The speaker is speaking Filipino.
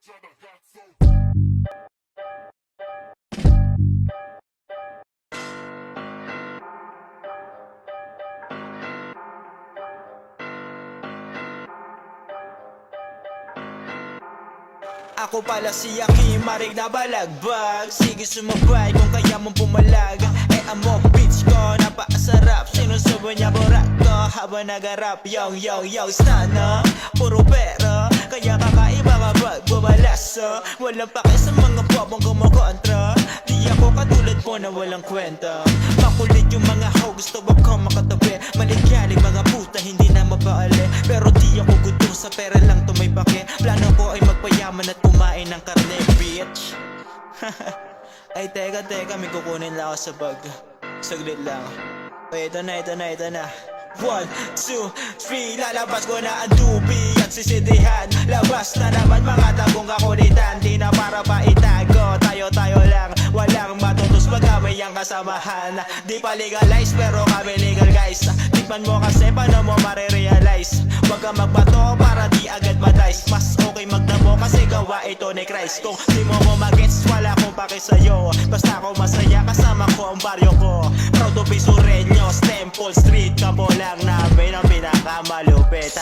Ako pala si Aki, marig na balagbag. Sige sumabay kung kaya mong pumalag. Amo beats ko, napakasarap. Sinusubo niya burak ko habang nagarap. Yo, stana, puro pera. Kaya kakaiba kapag bumalasa. Walang pake sa mga bobong kumukontra. Di ako katulad mo na walang kwenta. Makulit yung mga ho, gusto ako makatabi. Maligyaling mga puta, hindi na mapaali. Pero di ako gutom, sa pera lang to may pake. Plano ko ay magpayaman at kumain ng karne, bitch. Ay teka, may kukunin lang ako sa bag. Saglit lang. Ay, ito na 1, 2, 3, lalabas ko na ang dubi at sisidihan. Labas na naman mga tabong kakulitan. Di na para pa itago, tayo lang. Walang matutos pag-away ang kasamahan. Di pa legalize pero kami legal guys. Tikman mo kasi paano mo marirealize. Huwag ka magbato para di agad madice. Mas okay magdamo kasi gawa ito ni Christ. Kung di mo magets wala akong pake sa'yo. Basta ako masaya kasama ko ang baryo ko. Proud to be Sureños, Temple Street. Kamo lang namin ang pinakamalupit.